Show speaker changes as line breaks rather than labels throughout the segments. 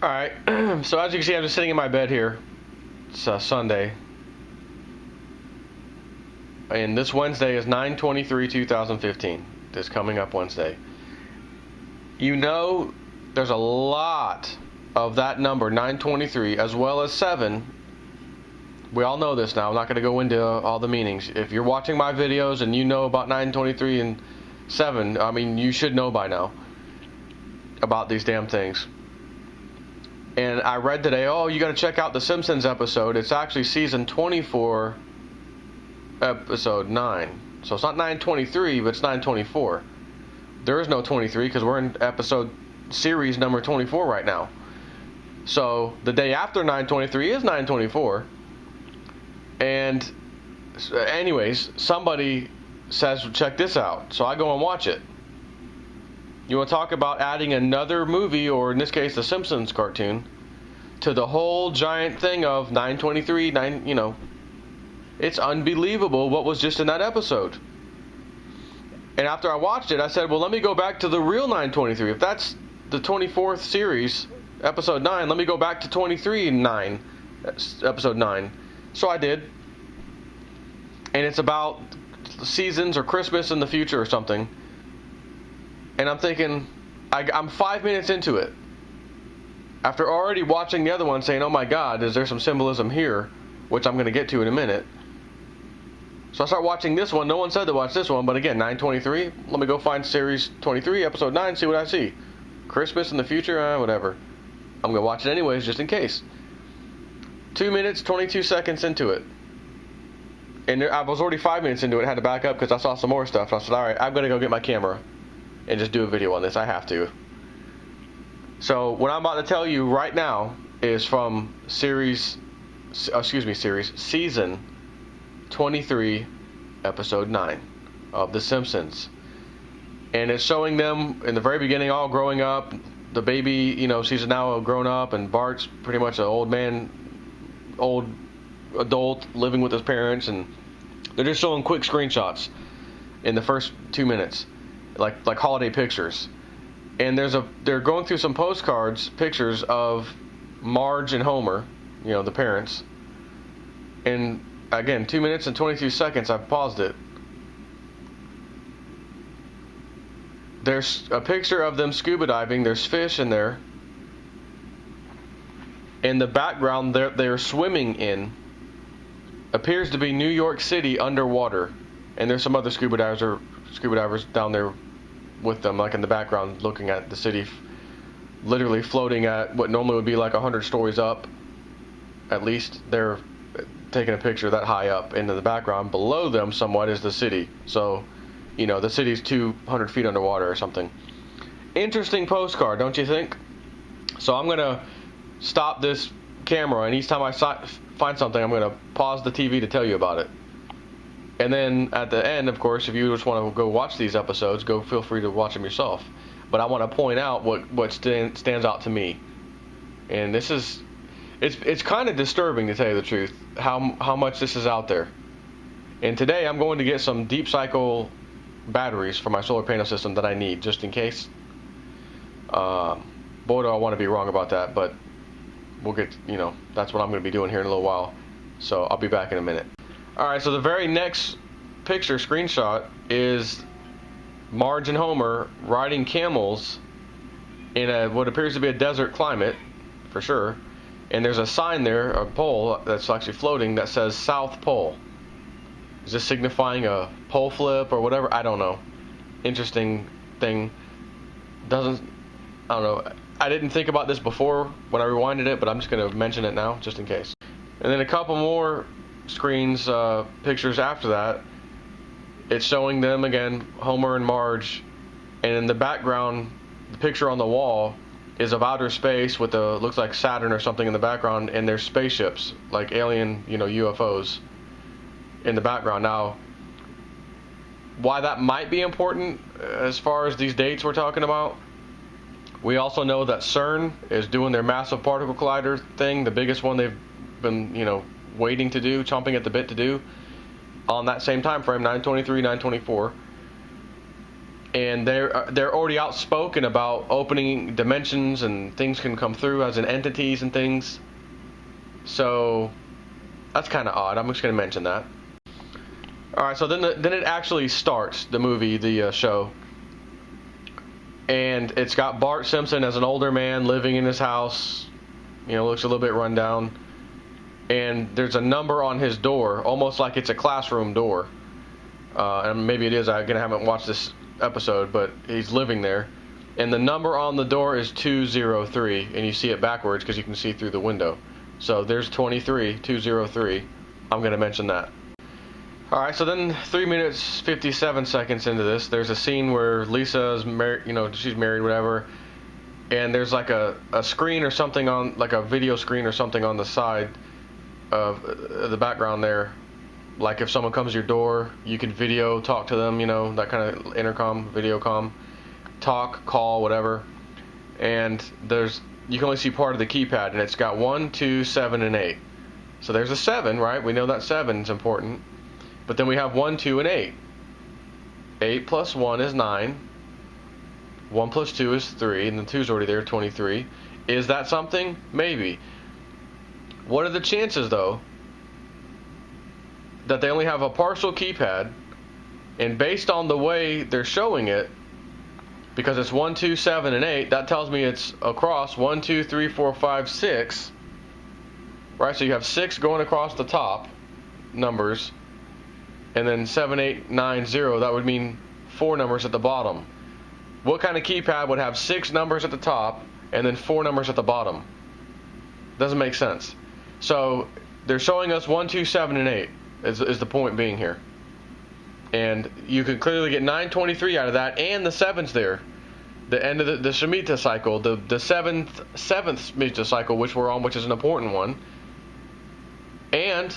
Alright, so as you can see, I'm just sitting in my bed here. It's Sunday. And this Wednesday is 9/23/2015. This coming up Wednesday. You know, there's a lot of that number, 923, as well as 7. We all know this now. I'm not going to go into all the meanings. If you're watching my videos and you know about 923 and 7, I mean, you should know by now about these damn things. And I read today, oh, you got to check out the Simpsons episode. It's actually season 24, episode 9. So it's not 923, but it's 924. There is no 23 because we're in series number 24 right now. So the day after 923 is 924. And anyways, somebody says, check this out. So I go and watch it. You want to talk about adding another movie, or in this case, the Simpsons cartoon, to the whole giant thing of 923, it's unbelievable what was just in that episode. And after I watched it, I said, well, let me go back to the real 923. If that's the 24th series, episode 9, let me go back to 23/9, episode 9. So I did. And it's about seasons or Christmas in the future or something. And I'm thinking, I'm 5 minutes into it. After already watching the other one, saying, oh my God, is there some symbolism here? Which I'm going to get to in a minute. So I start watching this one. No one said to watch this one, but again, 923. Let me go find series 23, episode 9, see what I see. Christmas in the future, whatever. I'm going to watch it anyways, just in case. 2 minutes, 22 seconds into it. And I was already 5 minutes into it, had to back up because I saw some more stuff. I said, alright, I'm going to go get my camera and just do a video on this. I have to. So what I'm about to tell you right now is from season 23, episode 9 of The Simpsons. And it's showing them in the very beginning all growing up. The baby, she's now grown up, and Bart's pretty much an old adult living with his parents, and they're just showing quick screenshots in the first 2 minutes, like holiday pictures. And they're going through some pictures of Marge and Homer, the parents. And again, 2 minutes and 22 seconds, I've paused it. There's a picture of them scuba diving. There's fish in there. In the background, they're swimming in appears to be New York City underwater, and there's some other scuba divers down there with them, like in the background, looking at the city, literally floating at what normally would be like 100 stories up. At least they're taking a picture that high up. Into the background below them somewhat is the city. So, the city's 200 feet underwater or something. Interesting postcard, don't you think? So I'm gonna stop this camera, and each time I find something, I'm going to pause the TV to tell you about it. And then at the end, of course, if you just want to go watch these episodes, feel free to watch them yourself. But I want to point out what stands out to me. And it's kind of disturbing, to tell you the truth, how much this is out there. And today I'm going to get some deep cycle batteries for my solar panel system that I need, just in case. Boy, do I want to be wrong about that, but we'll get, that's what I'm going to be doing here in a little while. So I'll be back in a minute. Alright, so the very next picture, screenshot, is Marge and Homer riding camels in what appears to be a desert climate, for sure. And there's a sign there, a pole, that's actually floating that says South Pole. Is this signifying a pole flip or whatever? I don't know. Interesting thing. I don't know. I didn't think about this before when I rewinded it, but I'm just going to mention it now, just in case. And then a couple more pictures after that. It's showing them again, Homer and Marge, and in the background, the picture on the wall is of outer space with looks like Saturn or something in the background, and there's spaceships, like alien, UFOs in the background. Now, why that might be important as far as these dates we're talking about, we also know that CERN is doing their massive particle collider thing, the biggest one they've been, waiting to do, chomping at the bit to do, on that same time frame, 923, 924. and they're already outspoken about opening dimensions and things can come through as in entities and things. So that's kind of odd. I'm just going to mention that. All right, so then it actually starts, the movie, the show. And it's got Bart Simpson as an older man living in his house. You know, looks a little bit run down. And there's a number on his door, almost like it's a classroom door. And maybe it is. I haven't watched this episode, but he's living there. And the number on the door is 203, and you see it backwards because you can see through the window. So there's 23, 203. I'm going to mention that. Alright, so then 3 minutes 57 seconds into this, there's a scene where Lisa's married, you know, she's married, whatever, and there's like a screen or something on, like a video screen or something on the side of the background there. Like if someone comes to your door, you can video talk to them, you know, that kind of intercom, video comm, talk, call, whatever. And you can only see part of the keypad, and it's got 1, 2, 7, and 8. So there's a 7, right? We know that 7 is important. But then we have 1, 2, and 8. 8 plus 1 is 9. 1 plus 2 is 3, and the 2 is already there, 23. Is that something? Maybe. What are the chances, though, that they only have a partial keypad, and based on the way they're showing it, because it's 1, 2, 7, and 8, that tells me it's across 1, 2, 3, 4, 5, 6. Right, so you have 6 going across the top numbers. And then 7, 8, 9, 0, that would mean 4 numbers at the bottom. What kind of keypad would have 6 numbers at the top and then 4 numbers at the bottom? Doesn't make sense. So they're showing us 1, 2, 7, and 8 is the point being here. And you can clearly get 923 out of that, and the 7's there. The end of the Shemitah cycle, the seventh Shemitah cycle, which we're on, which is an important one. And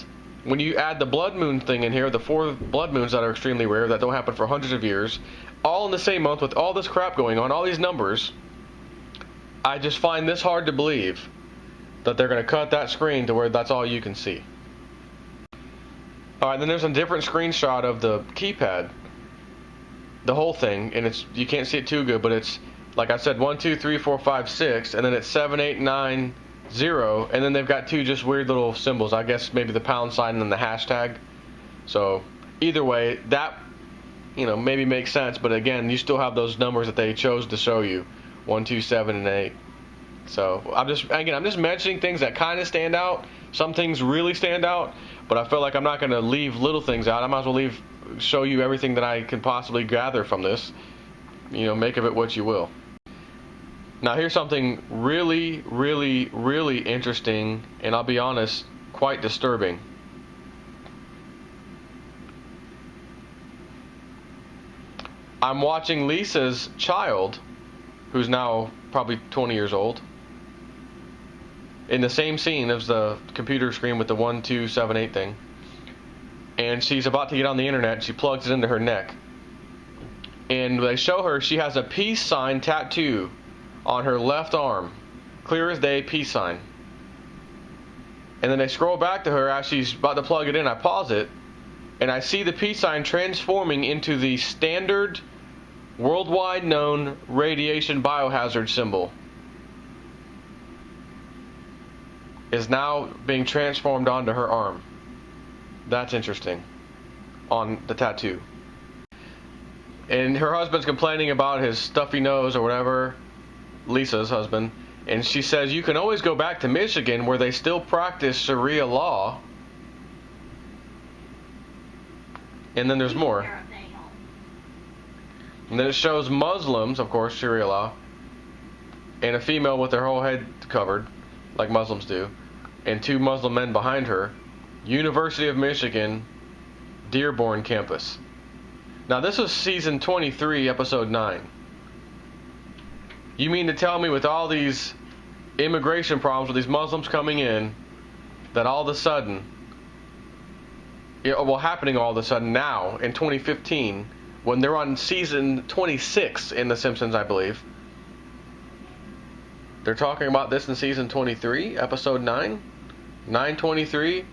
when you add the blood moon thing in here, the 4 blood moons that are extremely rare, that don't happen for hundreds of years, all in the same month with all this crap going on, all these numbers, I just find this hard to believe that they're going to cut that screen to where that's all you can see. Alright, then there's a different screenshot of the keypad, the whole thing, and you can't see it too good, but it's, like I said, 1, 2, 3, 4, 5, 6, and then it's 7, 8, 9, 0, and then they've got 2 just weird little symbols. I guess maybe the pound sign and then the hashtag. So either way, that, you know, maybe makes sense, but again, you still have those numbers that they chose to show you, 1, 2, 7, and 8. So I'm just mentioning things that kind of stand out. Some things really stand out, but I feel like I'm not going to leave little things out. I might as well show you everything that I can possibly gather from this. You know, make of it what you will. Now here's something really, really, really interesting, and I'll be honest, quite disturbing. I'm watching Lisa's child, who's now probably 20 years old, in the same scene as the computer screen with the 1, 2, 7, 8 thing. And she's about to get on the internet, she plugs it into her neck. And they show her she has a peace sign tattoo on her left arm. Clear as day, peace sign. And then they scroll back to her as she's about to plug it in. I pause it, and I see the peace sign transforming into the standard worldwide known radiation biohazard symbol. Is now being transformed onto her arm. That's interesting. On the tattoo. And her husband's complaining about his stuffy nose or whatever. Lisa's husband, and she says you can always go back to Michigan where they still practice Sharia law. And then there's more. And then it shows Muslims, of course, Sharia law, and a female with their whole head covered, like Muslims do, and 2 Muslim men behind her. University of Michigan, Dearborn campus. Now this was season 23, episode 9. You mean to tell me with all these immigration problems with these Muslims coming in, that all of a sudden, happening all of a sudden now in 2015, when they're on season 26 in The Simpsons, I believe, they're talking about this in season 23, episode 9, 923,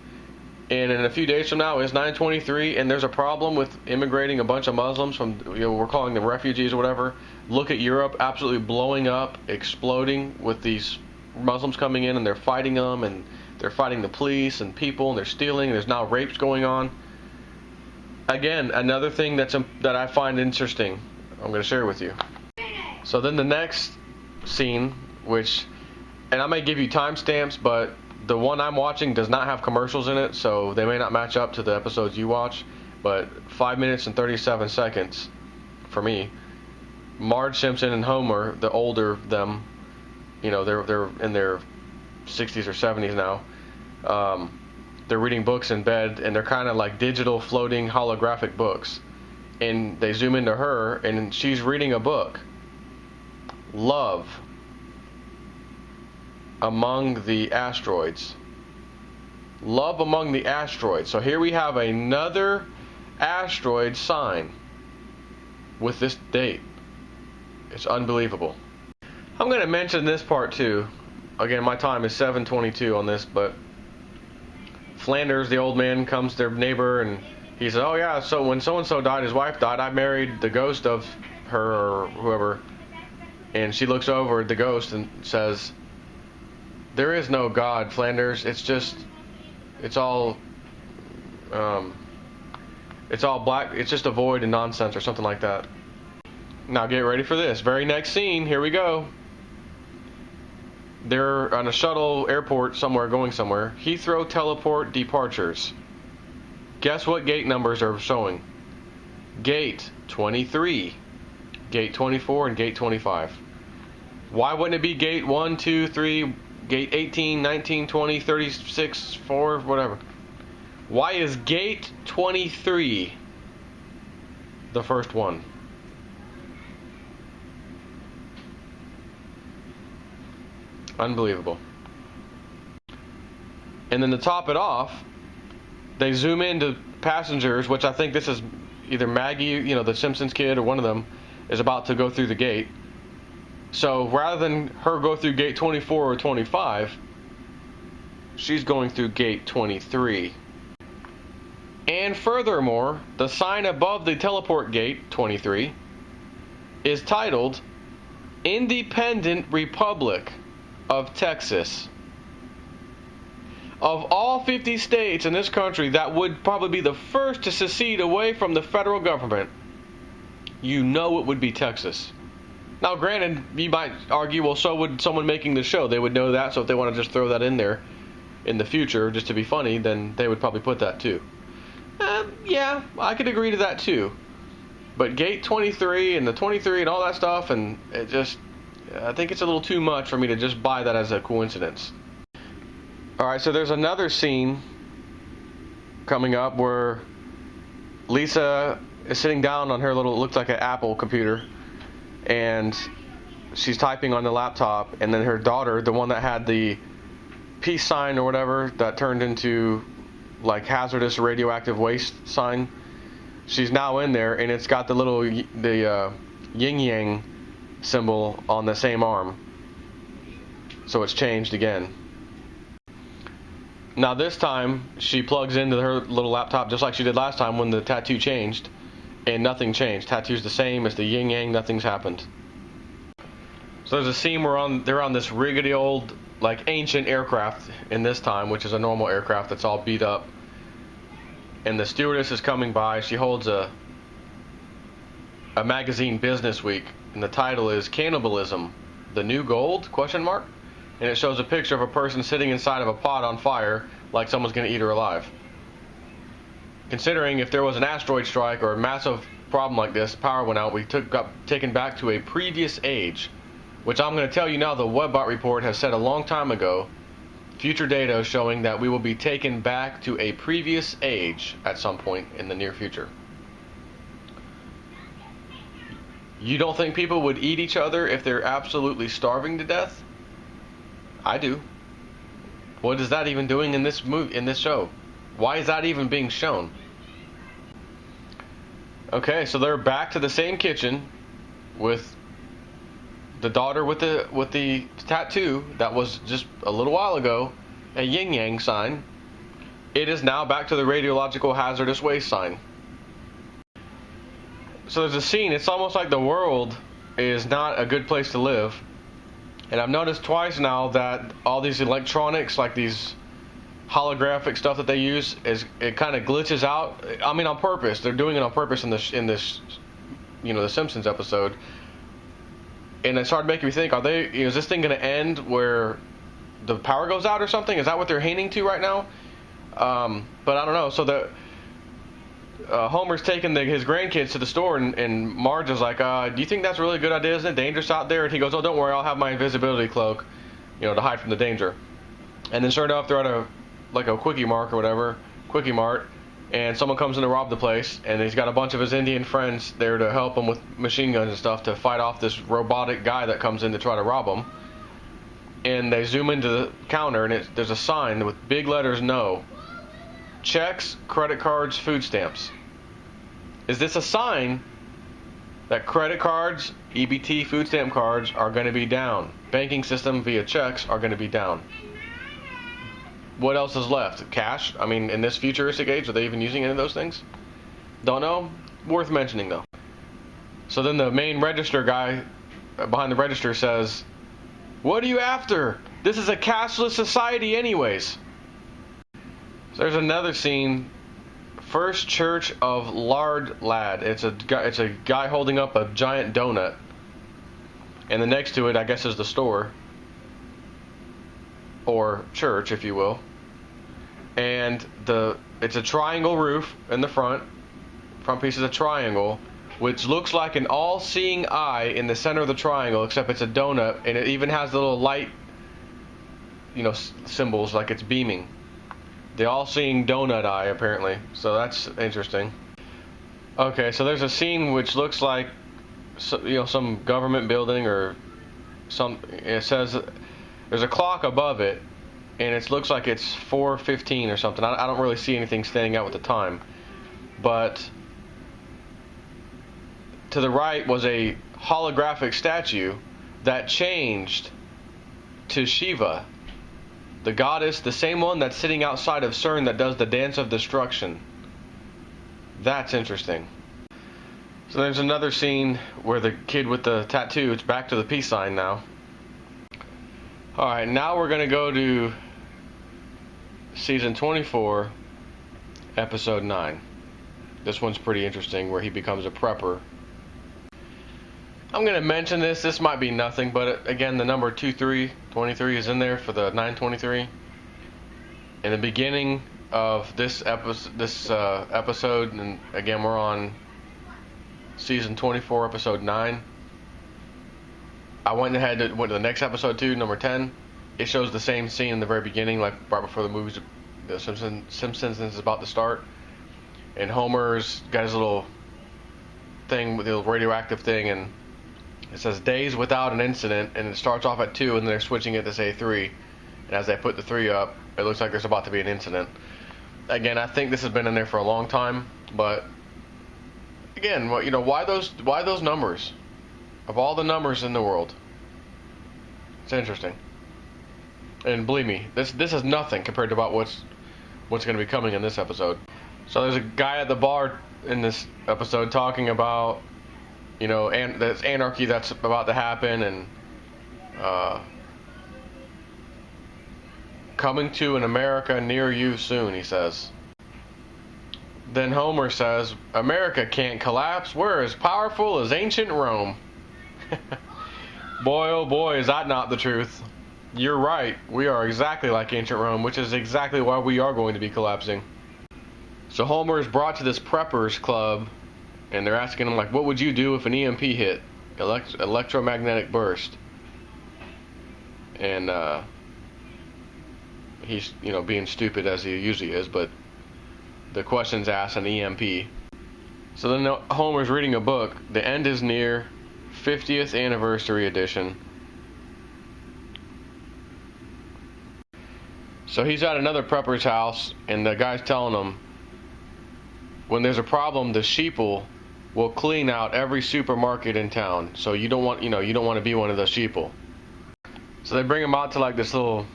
and in a few days from now it's 9/23, and there's a problem with immigrating a bunch of Muslims from, we're calling them refugees or whatever. Look at Europe, absolutely blowing up, exploding with these Muslims coming in, and they're fighting them, and they're fighting the police and people, and they're stealing, and there's now rapes going on. Again, another thing that I find interesting, I'm going to share with you. So then the next scene, and I may give you timestamps, but the one I'm watching does not have commercials in it, so they may not match up to the episodes you watch, but 5 minutes and 37 seconds for me. Marge Simpson and Homer, the older them, they're in their 60s or 70s now. They're reading books in bed, and they're kind of like digital floating holographic books. And they zoom into her, and she's reading a book. Love Among the Asteroids. Love Among the Asteroids. So here we have another asteroid sign with this date. It's unbelievable. I'm going to mention this part too. Again, my time is 7:22 on this, but Flanders, the old man, comes to their neighbor, and he says, oh yeah, so when so-and-so died, his wife died, I married the ghost of her or whoever. And she looks over at the ghost and says, there is no God, Flanders. It's all black. It's just a void and nonsense or something like that. Now get ready for this. Very next scene, here we go. They're on a shuttle airport somewhere, going somewhere. Heathrow teleport departures. Guess what gate numbers are showing? Gate 23, Gate 24, and Gate 25. Why wouldn't it be Gate 1, 2, 3, Gate 18, 19, 20, 36, 4, whatever? Why is Gate 23 the first one? Unbelievable. And then to top it off, they zoom into passengers, which I think this is either Maggie, the Simpsons kid, or one of them is about to go through the gate. So rather than her go through Gate 24 or 25, she's going through Gate 23. And furthermore, the sign above the teleport gate 23 is titled Independent Republic of Texas. Of all 50 states in this country that would probably be the first to secede away from the federal government, it would be Texas. Now granted, you might argue, well, so would someone making the show. They would know that, so if they want to just throw that in there in the future just to be funny, then they would probably put that too. Yeah, I could agree to that too. But Gate 23 and the 23 and all that stuff, and I think it's a little too much for me to just buy that as a coincidence. Alright, so there's another scene coming up where Lisa is sitting down on her little, looks like an Apple computer, and she's typing on the laptop, and then her daughter, the one that had the peace sign or whatever that turned into like hazardous radioactive waste sign, she's now in there, and it's got the yin-yang symbol on the same arm. So it's changed again. Now this time she plugs into her little laptop just like she did last time when the tattoo changed, and nothing changed. Tattoo's the same, it's the yin-yang, nothing's happened. So there's a scene where they're on this rickety old, like ancient aircraft in this time, which is a normal aircraft that's all beat up. And the stewardess is coming by. She holds a magazine, Business Week, and the title is Cannibalism, the New Gold? ? And it shows a picture of a person sitting inside of a pot on fire like someone's going to eat her alive. Considering if there was an asteroid strike or a massive problem like this, power went out, we got taken back to a previous age, which I'm going to tell you now the Webbot report has said a long time ago. Future data is showing that we will be taken back to a previous age at some point in the near future. You don't think people would eat each other if they're absolutely starving to death? I do. What is that even doing in this show? Why is that even being shown? Okay, so they're back to the same kitchen with the daughter with the tattoo that was just a little while ago a yin-yang sign, It is now back to the radiological hazardous waste sign. So there's a scene, it's almost like the world is not a good place to live. And I've noticed twice now that all these electronics, like these holographic stuff that they use, it kind of glitches out. I mean, on purpose. They're doing it on purpose in this the Simpsons episode. And it started making me think, is this thing going to end where the power goes out or something? Is that what they're hinting to right now? But I don't know. So Homer's taking his grandkids to the store, and Marge is like, do you think that's a really good idea? Isn't it dangerous out there? And he goes, oh, don't worry, I'll have my invisibility cloak, to hide from the danger. And then sure enough, they're at a Quickie Mart or whatever, Quickie Mart, and someone comes in to rob the place, and he's got a bunch of his Indian friends there to help him with machine guns and stuff to fight off this robotic guy that comes in to try to rob him. And they zoom into the counter, and there's a sign with big letters, no. Checks, credit cards, food stamps. Is this a sign that credit cards, EBT, food stamp cards are going to be down? Banking system via checks are going to be down. What else is left? Cash? I mean, in this futuristic age, are they even using any of those things? Don't know. Worth mentioning, though. So then the main register guy behind the register says, "What are you after? This is a cashless society anyways." So there's another scene. First Church of Lard Lad. It's a guy holding up a giant donut. And then next to it, I guess, is the store. Or church, if you will. And it's a triangle roof in the front. Front piece is a triangle, which looks like an all-seeing eye in the center of the triangle, except it's a donut, and it even has the little light, symbols, like it's beaming. The all-seeing donut eye, apparently. So that's interesting. Okay, so there's a scene which looks like, some government building or some. It says there's a clock above it, and it looks like it's 4:15 or something. I don't really see anything standing out with the time, but to the right was a holographic statue that changed to Shiva, the goddess, the same one that's sitting outside of CERN that does the dance of destruction. That's interesting. So there's another scene where the kid with the tattoo, it's back to the peace sign now. Alright, now we're going to go to season 24, episode 9. This one's pretty interesting, where he becomes a prepper. I'm going to mention this. This might be nothing, but again, the number 23 is in there for the 923. In the beginning of this episode, and again, we're on season 24, episode 9. I went to the next episode too, number 10. It shows the same scene in the very beginning, like right before the Simpsons is about to start. And Homer's got his little thing with the radioactive thing, and it says days without an incident, and it starts off at 2, and then they're switching it to say 3. And as they put the 3 up, it looks like there's about to be an incident. Again, I think this has been in there for a long time, but again, why those numbers? Of all the numbers in the world, it's interesting. And believe me, this is nothing compared to about what's going to be coming in this episode. So there's a guy at the bar in this episode talking about, this anarchy that's about to happen, and coming to an America near you soon, he says. Then Homer says, America can't collapse. We're as powerful as ancient Rome. Boy, oh boy, is that not the truth. You're right. We are exactly like ancient Rome, which is exactly why we are going to be collapsing. So Homer is brought to this preppers club, and they're asking him, what would you do if an EMP hit? Electromagnetic burst. And he's, being stupid as he usually is, but the question's asked an EMP. So then Homer's reading a book. The end is near. 50th anniversary edition. So he's at another prepper's house, and the guy's telling him, when there's a problem, the sheeple will clean out every supermarket in town. So you don't want to be one of the sheeple. So they bring him out to this little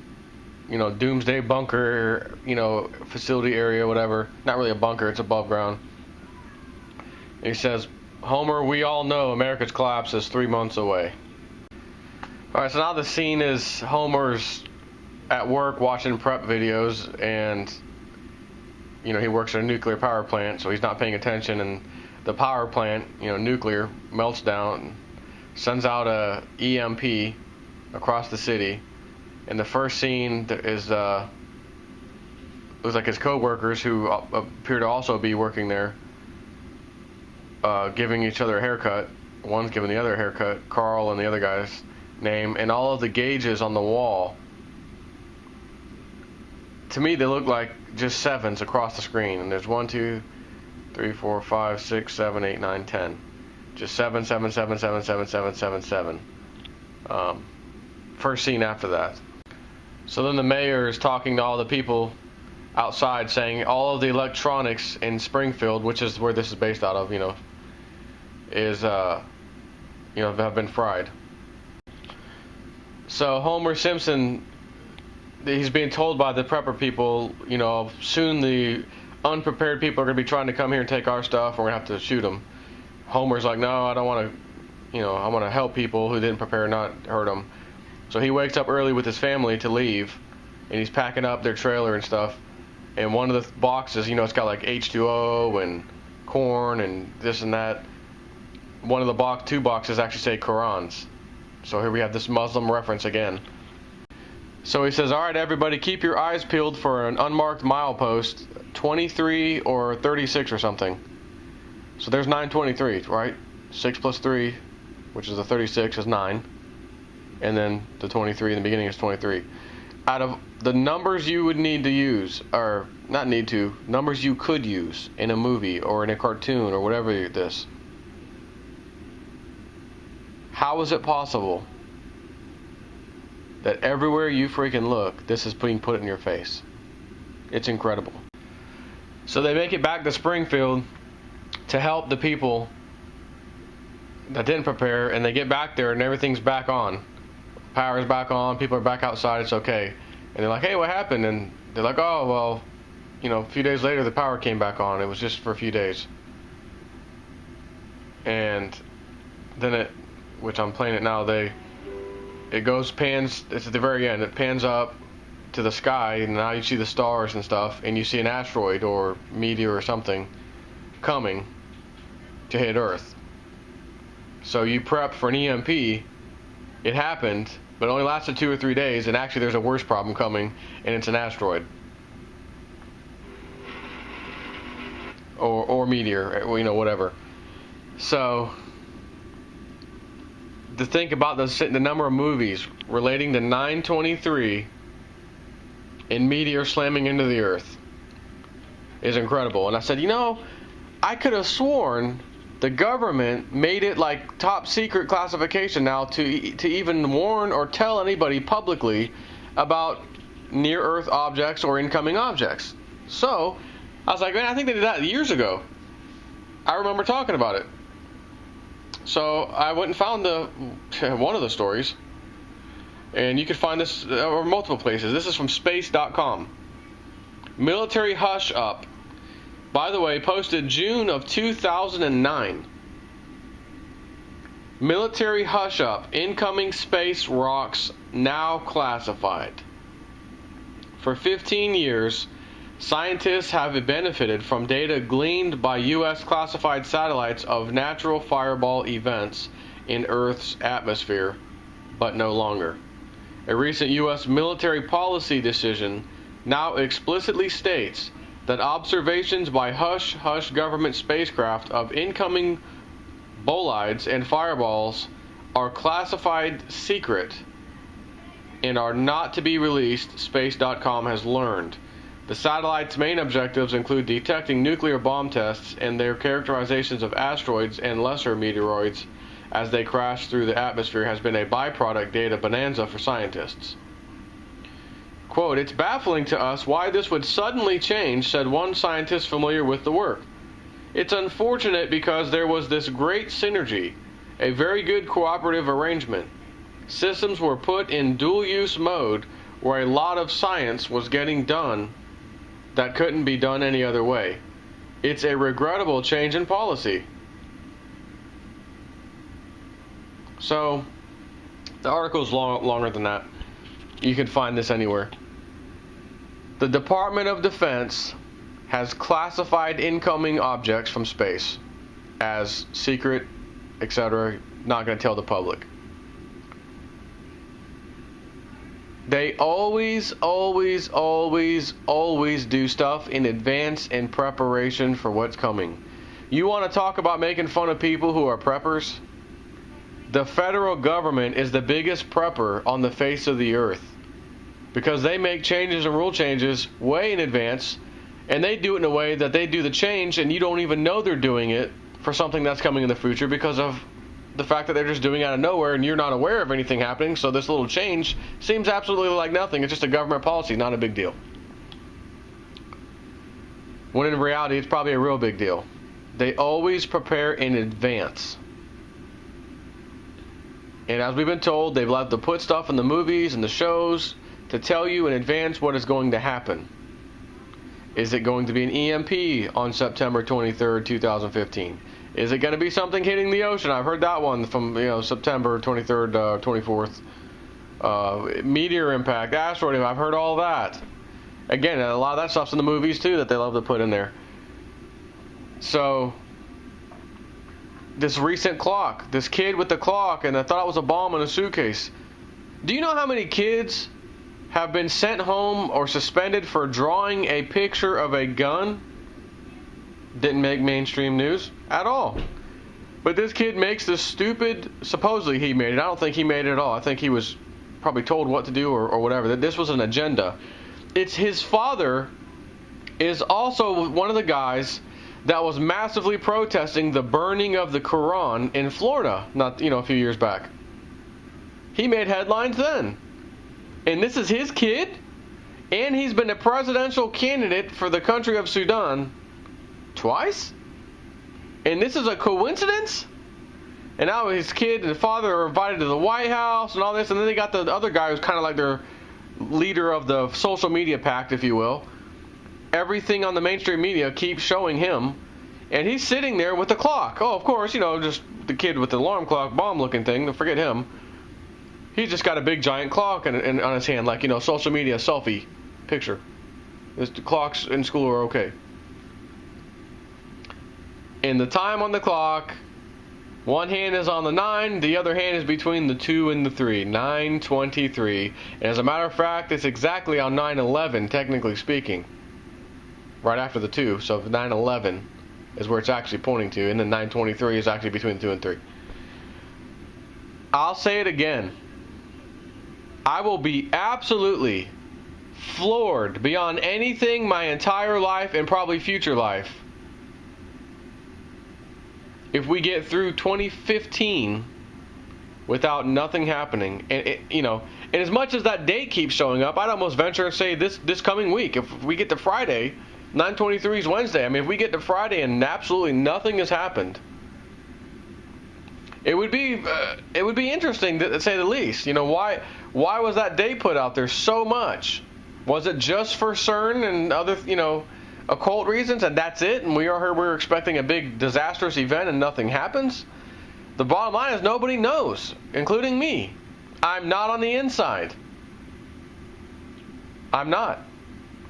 doomsday bunker, facility area, whatever. Not really a bunker, it's above ground. And he says, Homer, we all know America's collapse is 3 months away. Alright, so now the scene is Homer's at work watching prep videos, and he works at a nuclear power plant, so he's not paying attention, and the power plant, nuclear, melts down, sends out a EMP across the city, and the first scene is it was like his co-workers who appear to also be working there, giving each other a haircut. One's giving the other a haircut, Carl and the other guy's name, and all of the gauges on the wall, to me they look like just sevens across the screen, and there's 1, 2, 3, 4, 5, 6, 7, 8, 9, 10. Just 7, 7, 7, 7, 7, 7, 7, 7. First scene after that. So then the mayor is talking to all the people outside, saying all of the electronics in Springfield, which is where this is based out of, have been fried. So Homer Simpson, he's being told by the prepper people, soon the unprepared people are going to be trying to come here and take our stuff, and we're going to have to shoot them. Homer's like, no, I don't want to, I want to help people who didn't prepare, not hurt them. So he wakes up early with his family to leave, and he's packing up their trailer and stuff. And one of the boxes, it's got like H2O and corn and this and that. One of the two boxes actually say Qurans. So here we have this Muslim reference again. So he says, all right, everybody, keep your eyes peeled for an unmarked milepost, 23 or 36 or something. So there's 923, right? 6 plus 3, which is the 36, is 9. And then the 23 in the beginning is 23. Out of the numbers you would need to use, or not need to, numbers you could use in a movie or in a cartoon or whatever this, how is it possible that everywhere you freaking look, this is being put in your face? It's incredible. So they make it back to Springfield to help the people that didn't prepare, and they get back there and everything's back on. Power's back on, people are back outside, it's okay. And they're like, hey, what happened? And they're like, oh, well, a few days later the power came back on. It was just for a few days. And then which I'm playing it now, it pans, it's at the very end, it pans up to the sky, and now you see the stars and stuff, and you see an asteroid or meteor or something coming to hit Earth. So you prep for an EMP, it happened, but it only lasted 2 or 3 days, and actually there's a worse problem coming, and it's an asteroid. Or meteor, whatever. So to think about the number of movies relating to 923 and meteor slamming into the Earth is incredible. And I said, I could have sworn the government made it like top secret classification now to even warn or tell anybody publicly about near Earth objects or incoming objects. So I was like, man, I think they did that years ago. I remember talking about it. So I went and found one of the stories, and you can find this or multiple places. This is from space.com. Military hush up. By the way, posted June of 2009. Military hush up. Incoming space rocks now classified. For 15 years, scientists have benefited from data gleaned by U.S. classified satellites of natural fireball events in Earth's atmosphere, but no longer. A recent U.S. military policy decision now explicitly states that observations by hush-hush government spacecraft of incoming bolides and fireballs are classified secret and are not to be released, Space.com has learned. The satellite's main objectives include detecting nuclear bomb tests and their characterizations of asteroids and lesser meteoroids as they crash through the atmosphere has been a byproduct data bonanza for scientists. Quote, it's baffling to us why this would suddenly change, said one scientist familiar with the work. It's unfortunate because there was this great synergy, a very good cooperative arrangement. Systems were put in dual-use mode where a lot of science was getting done that couldn't be done any other way. It's a regrettable change in policy. So, the article's longer than that. You can find this anywhere. The Department of Defense has classified incoming objects from space as secret, etc., not going to tell the public. They always do stuff in advance in preparation for what's coming. You want to talk about making fun of people who are preppers? The federal government is the biggest prepper on the face of the earth, because they make changes and rule changes way in advance, and they do it in a way that they do the change and you don't even know they're doing it for something that's coming in the future, because of the fact that they're just doing it out of nowhere and you're not aware of anything happening. So this little change seems absolutely like nothing. It's just a government policy, not a big deal. When in reality, it's probably a real big deal. They always prepare in advance. And as we've been told, they've loved to put stuff in the movies and the shows to tell you in advance what is going to happen. Is it going to be an EMP on September 23rd, 2015? Is it going to be something hitting the ocean? I've heard that one from September 23rd, 24th. Meteor impact, asteroid impact. I've heard all that. Again, a lot of that stuff's in the movies too that they love to put in there. So, this recent clock, this kid with the clock, and I thought it was a bomb in a suitcase. Do you know how many kids have been sent home or suspended for drawing a picture of a gun? Didn't make mainstream news at all. But this kid makes this stupid, supposedly he made it. I don't think he made it at all. I think he was probably told what to do or whatever. That this was an agenda. It's his father is also one of the guys that was massively protesting the burning of the Quran in Florida, not a few years back. He made headlines then. And this is his kid, and he's been a presidential candidate for the country of Sudan twice? And this is a coincidence? And now his kid and father are invited to the White House and all this, and then they got the other guy who's kind of like their leader of the social media pact, if you will. Everything on the mainstream media keeps showing him, and he's sitting there with the clock. Oh, of course, just the kid with the alarm clock, bomb-looking thing, forget him. He's just got a big giant clock on his hand, like, social media selfie picture. The clocks in school are okay. And the time on the clock, one hand is on the 9, the other hand is between the 2 and the 3, 9:23. And as a matter of fact, it's exactly on 9/11, technically speaking. Right after the 2, so 9/11 is where it's actually pointing to, and then 9:23 is actually between 2 and 3. I'll say it again. I will be absolutely floored beyond anything my entire life and probably future life if we get through 2015 without nothing happening. And and as much as that date keeps showing up, I'd almost venture and say this coming week, if we get to Friday, 9/23 is Wednesday. I mean, if we get to Friday and absolutely nothing has happened, it would be interesting to say the least. Why was that date put out there so much? Was it just for CERN and other occult reasons, and that's it? And we're expecting a big disastrous event and nothing happens? The bottom line is nobody knows, including me. I'm not on the inside. I'm not.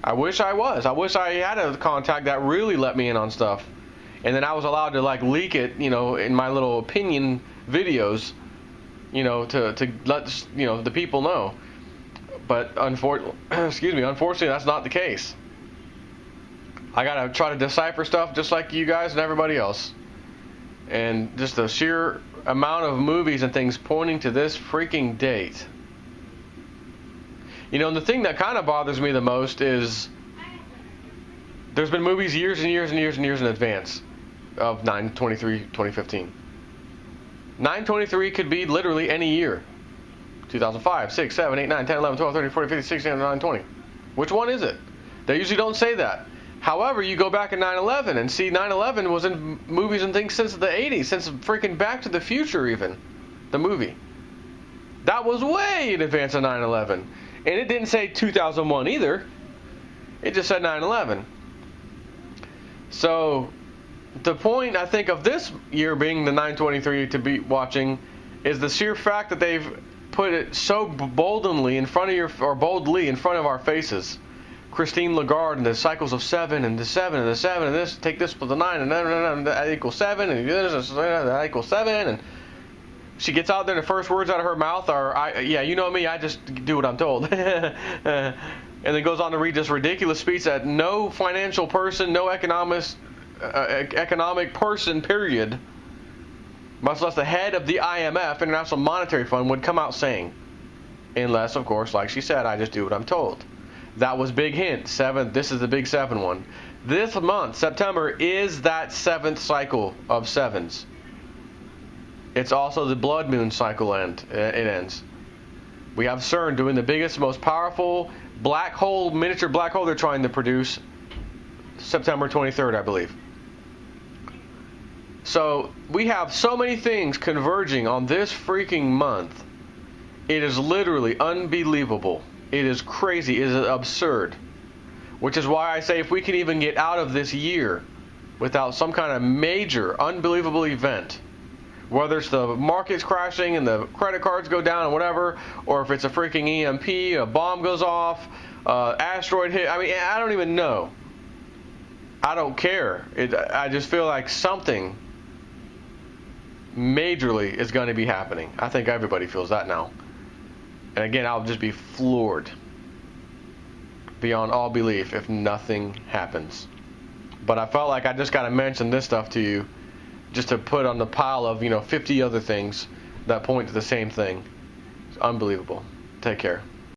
I wish I was. I wish I had a contact that really let me in on stuff. And then I was allowed to leak it, in my little opinion videos, to let the people know. But unfortunately, that's not the case. I gotta try to decipher stuff just like you guys and everybody else. And just the sheer amount of movies and things pointing to this freaking date. And the thing that kind of bothers me the most is there's been movies years and years and years and years in advance of 9/23/2015. 9/23 could be literally any year. 2005, 6, 7, 8, 9, 10, 11, 12, 13, 14, 15, 16, 17, 19, 20. Which one is it? They usually don't say that. However, you go back in 9/11 and see 9/11 was in movies and things since the 80s, since freaking Back to the Future even, the movie. That was way in advance of 9/11. And it didn't say 2001 either. It just said 9/11. So the point, I think, of this year being the 9/23 to be watching is the sheer fact that they've put it so boldly in front of our faces. Christine Lagarde and the cycles of 7 and the 7 and the 7 and this, take this with the 9 and that equals 7 and this that equals 7, and she gets out there and the first words out of her mouth are, yeah, you know me, I just do what I'm told. And then goes on to read this ridiculous speech that no financial person, no economic person, period, much less the head of the IMF, International Monetary Fund, would come out saying. Unless, of course, like she said, I just do what I'm told. That was big hint. 7. This is the big 7 one. This month, September, is that 7th cycle of 7s. It's also the blood moon cycle it ends. We have CERN doing the biggest, most powerful black hole, miniature black hole they're trying to produce September 23rd, I believe. So we have so many things converging on this freaking month. It is literally unbelievable. It is crazy. It is absurd. Which is why I say if we can even get out of this year without some kind of major, unbelievable event, whether it's the markets crashing and the credit cards go down and whatever, or if it's a freaking EMP, a bomb goes off, asteroid hit. I mean, I don't even know. I don't care. I just feel like something majorly is going to be happening. I think everybody feels that now. And again, I'll just be floored beyond all belief if nothing happens. But I felt like I just got to mention this stuff to you just to put on the pile of, 50 other things that point to the same thing. It's unbelievable. Take care.